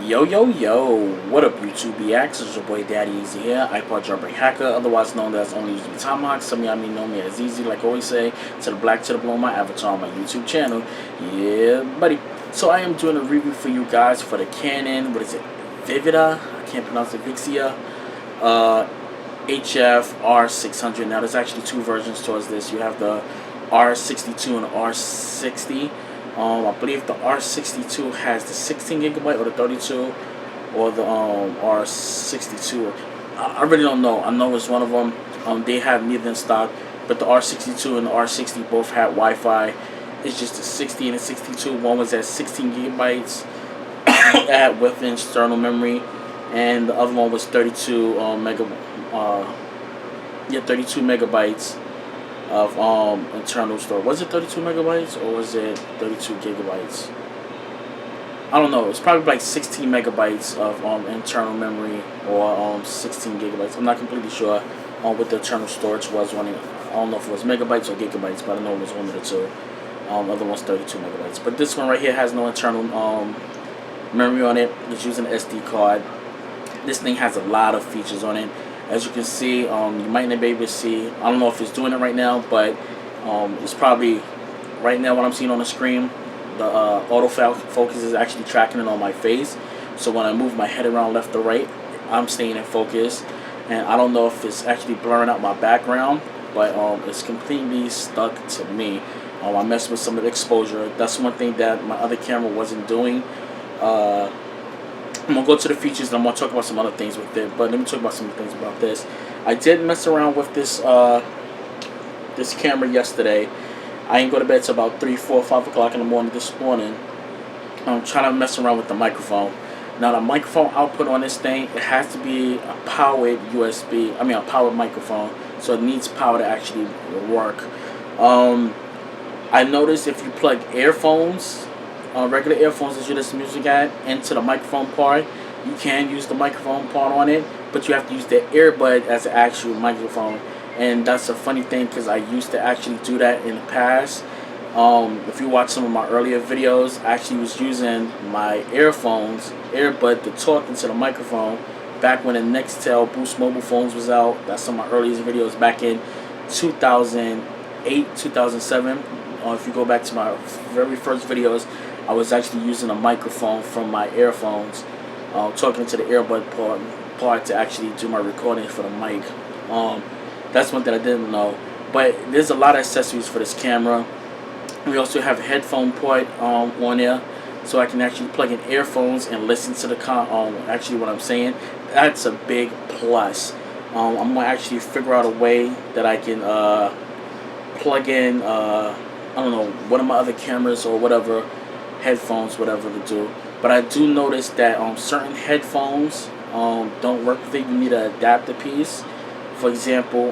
Yo, yo, yo, what up YouTube BX? It's your boy Daddy Easy here, ipod jailbreak hacker, otherwise known as Only Using Tomahawk. Some of y'all may know me as Easy, like I always say, to the black to the blue, my avatar on my YouTube channel. Yeah, buddy. So I am doing a review for you guys for the Canon, what is it, Vivida? I can't pronounce it, Vixia. HF R600. Now there's actually two versions towards this. You have the R62 and R60. I believe the R62 has the 16 gigabyte or the 32, or the R62. I really don't know. I know it's one of them. They have neither in stock, but the R62 and the R60 both had Wi-Fi. It's just the 60 and the 62. One was at 16 gigabytes with external memory, and the other one was 32 megabytes of internal storage. Was it 32 megabytes or was it 32 gigabytes? I don't know. It's probably like 16 megabytes of internal memory, or 16 gigabytes. I'm not completely sure what the internal storage was on it. I don't know if it was megabytes or gigabytes, but I know it was one of the two. Other one's 32 megabytes. But this one right here has no internal memory on it. It's using an SD card. This thing has a lot of features on it. As you can see, you might not be able to see. I don't know if it's doing it right now, but it's probably right now what I'm seeing on the screen. The autofocus is actually tracking it on my face. So when I move my head around left or right, I'm staying in focus. And I don't know if it's actually blurring out my background, but it's completely stuck to me. I messed with some of the exposure. That's one thing that my other camera wasn't doing. I'm going to go to the features and I'm going to talk about some other things with it. But let me talk about some things about this. I did mess around with this this camera yesterday. I didn't go to bed till about 3, 4, 5 o'clock in the morning this morning. I'm trying to mess around with the microphone. Now the microphone output on this thing, it has to be a powered a powered microphone. So it needs power to actually work. I noticed if you plug earphones, regular earphones that you listen to music at, into the microphone part, you can use the microphone part on it, but you have to use the earbud as an actual microphone. And that's a funny thing because I used to actually do that in the past. If you watch some of my earlier videos, I actually was using my earbud to talk into the microphone back when the Nextel Boost mobile phones was out. That's some of my earliest videos back in 2008, 2007. If you go back to my very first videos, I was actually using a microphone from my earphones, talking to the earbud part to actually do my recording for the mic. That's one thing I didn't know. But there's a lot of accessories for this camera. We also have a headphone port on there, so I can actually plug in earphones and listen to the actually what I'm saying. That's a big plus. I'm gonna actually figure out a way that I can plug in I don't know, one of my other cameras or whatever, headphones, whatever to do. But I do notice that certain headphones don't work with it. You need an adapter piece. For example,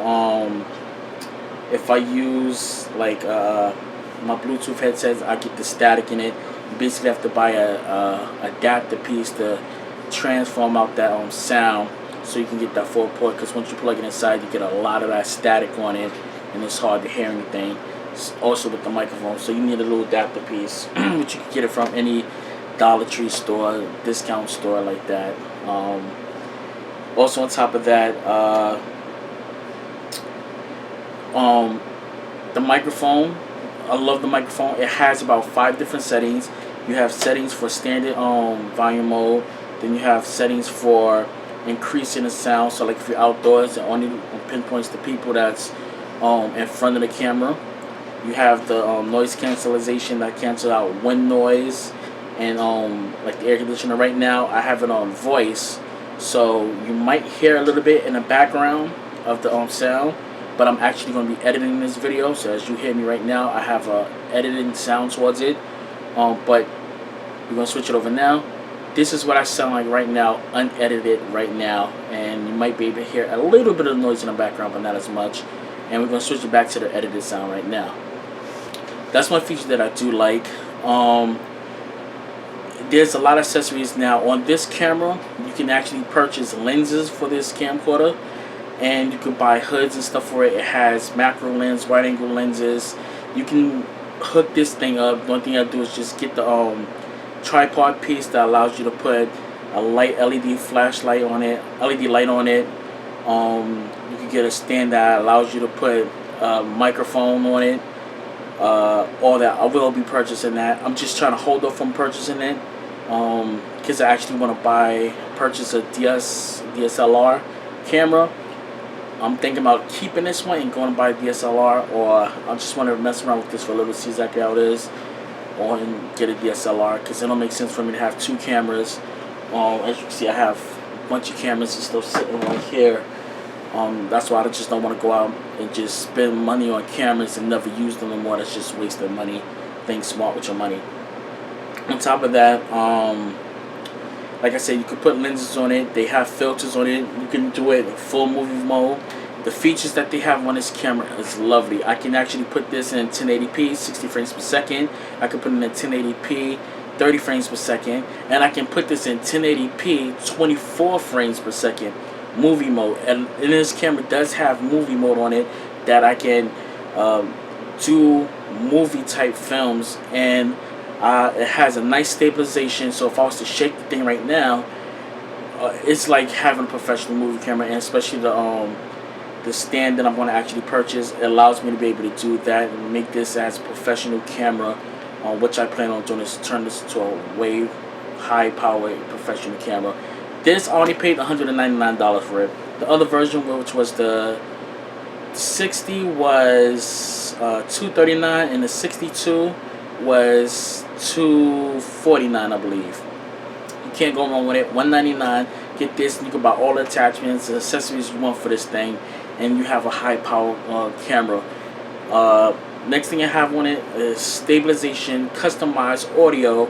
if I use like my Bluetooth headsets, I get the static in it. You basically have to buy a adapter piece to transform out that sound, so you can get that full port. Because once you plug it inside, you get a lot of that static on it, and it's hard to hear anything. Also with the microphone, so you need a little adapter piece, which you can get it from any Dollar Tree store, discount store like that. Also on top of that, the microphone, I love the microphone. It has about 5 different settings. You have settings for standard volume mode, then you have settings for increasing the sound. So like if you're outdoors, it only pinpoints the people that's in front of the camera. You have the noise cancellation that cancels out wind noise and like the air conditioner. Right now I have it on voice, so you might hear a little bit in the background of the sound, but I'm actually going to be editing this video, so as you hear me right now, I have a editing sound towards it. But we're going to switch it over now. This is what I sound like right now, unedited right now, and you might be able to hear a little bit of noise in the background, but not as much. And we're going to switch it back to the edited sound right now. That's one feature that I do like. There's a lot of accessories now on this camera. You can actually purchase lenses for this camcorder, and you can buy hoods and stuff for it. It has macro lens, wide angle lenses. You can hook this thing up. One thing I do is just get the tripod piece that allows you to put a light LED flashlight on it, LED light on it. You can get a stand that allows you to put a microphone on it. All that. I will be purchasing that. I'm just trying to hold off from purchasing it, because I actually want to purchase a DSLR camera. I'm thinking about keeping this one and going to buy a DSLR, or I just want to mess around with this for a little, see exactly how it is, or and get a DSLR, because it don't make sense for me to have two cameras. As you can see, I have a bunch of cameras and stuff sitting right here. That's why I just don't want to go out and just spend money on cameras and never use them no more. That's just wasting money. Think smart with your money. On top of that, like I said, you can put lenses on it. They have filters on it. You can do it in full movie mode. The features that they have on this camera is lovely. I can actually put this in 1080p, 60 frames per second. I can put it in 1080p, 30 frames per second. And I can put this in 1080p, 24 frames per second, movie mode. And this camera does have movie mode on it, that I can do movie type films, and it has a nice stabilization. So if I was to shake the thing right now, it's like having a professional movie camera. And especially the stand that I'm going to actually purchase, it allows me to be able to do that and make this as a professional camera, which I plan on doing, is turn this into a way high powered professional camera. This I only paid $199 for it. The other version, which was the 60, was $239, and the 62 was $249, I believe. You can't go wrong with it. $199. Get this, and you can buy all the attachments and accessories you want for this thing, and you have a high power camera. Next thing I have on it is stabilization, customized audio,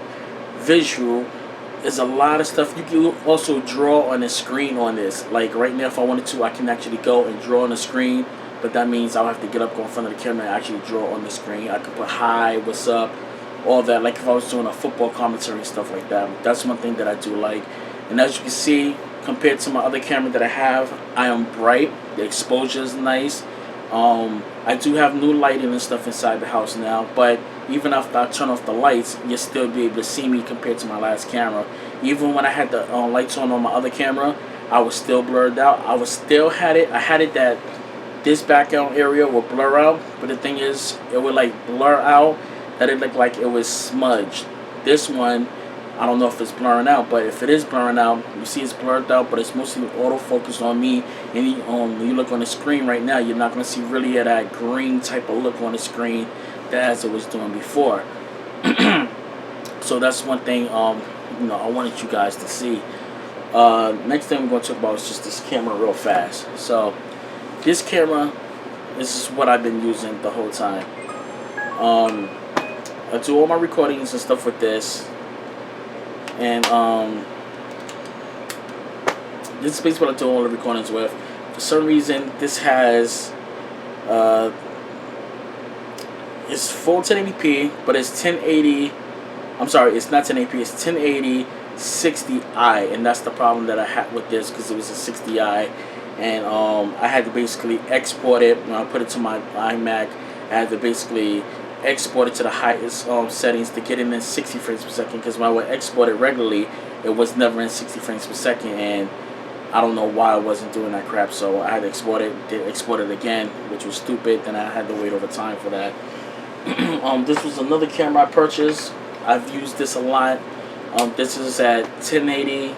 visual. There's a lot of stuff. You can also draw on the screen on this. Like right now, if I wanted to, I can actually go and draw on the screen, but that means I'll have to get up, go in front of the camera, and actually draw on the screen. I could put hi, what's up, all that, like if I was doing a football commentary and stuff like that. That's one thing that I do like. And as you can see, compared to my other camera that I have, I am bright. The exposure is nice. I do have new lighting and stuff inside the house now, but even after I turn off the lights, you'll still be able to see me compared to my last camera. Even when I had the lights on my other camera, I was still blurred out. I had it that this background area will blur out, but the thing is, it would like blur out that it looked like it was smudged. This one, I don't know if it's blurring out, but if it is blurring out, you see it's blurred out, but it's mostly autofocused on me. And when you look on the screen right now, you're not going to see really that green type of look on the screen as it was doing before. So that's one thing I wanted you guys to see. Next thing we're going to talk about is just this camera real fast. So this camera, this is what I've been using the whole time. I do all my recordings and stuff with this. And this is basically what I do all the recordings with. For some reason, this has it's full 1080p, but it's 1080. I'm sorry, it's not 1080p. It's 1080 60i, and that's the problem that I had with this, because it was a 60i, and I had to basically export it. When I put it to my iMac, I had to basically export it to the highest settings to get it in 60 frames per second, because when I would export it regularly, it was never in 60 frames per second, and I don't know why I wasn't doing that crap. So I had to export it again, which was stupid. Then I had to wait over time for that. This was another camera I purchased. I've used this a lot. This is at 1080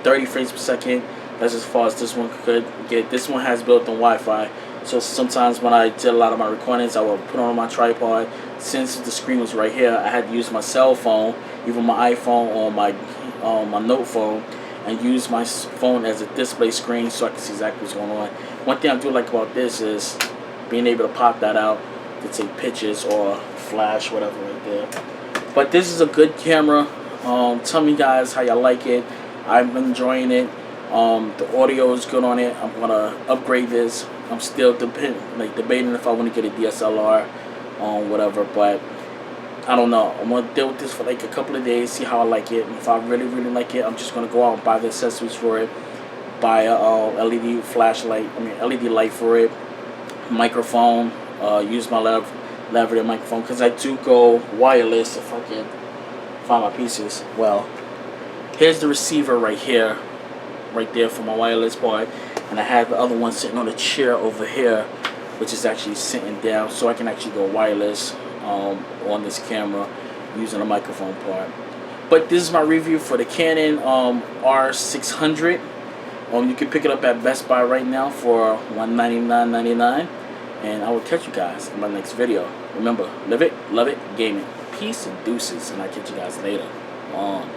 30 frames per second. That's as far as this one could get. This one has built-in Wi-Fi. So sometimes when I did a lot of my recordings, I would put on my tripod. Since the screen was right here, I had to use my cell phone, even my iPhone or my Note phone, and use my phone as a display screen so I can see exactly what's going on. One thing I do like about this is being able to pop that out to take pictures or flash, whatever right there. But this is a good camera. Tell me guys how y'all like it. I'm enjoying it. The audio is good on it. I'm gonna upgrade this. I'm still debating if I want to get a DSLR, whatever. But I don't know. I'm gonna deal with this for like a couple of days, see how I like it. And if I really like it, I'm just gonna go out and buy the accessories for it. Buy a LED flashlight. LED light for it. Microphone. Use my lavalier microphone, because I do go wireless if I can find my pieces. Well, Here's the receiver right here, right there for my wireless part, and I have the other one sitting on a chair over here, which is actually sitting down, so I can actually go wireless on this camera using a microphone part. But this is my review for the Canon R600. You can pick it up at Best Buy right now for $199.99, and I will catch you guys in my next video. Remember, live it, love it, gaming. Peace and deuces, and I'll catch you guys later on.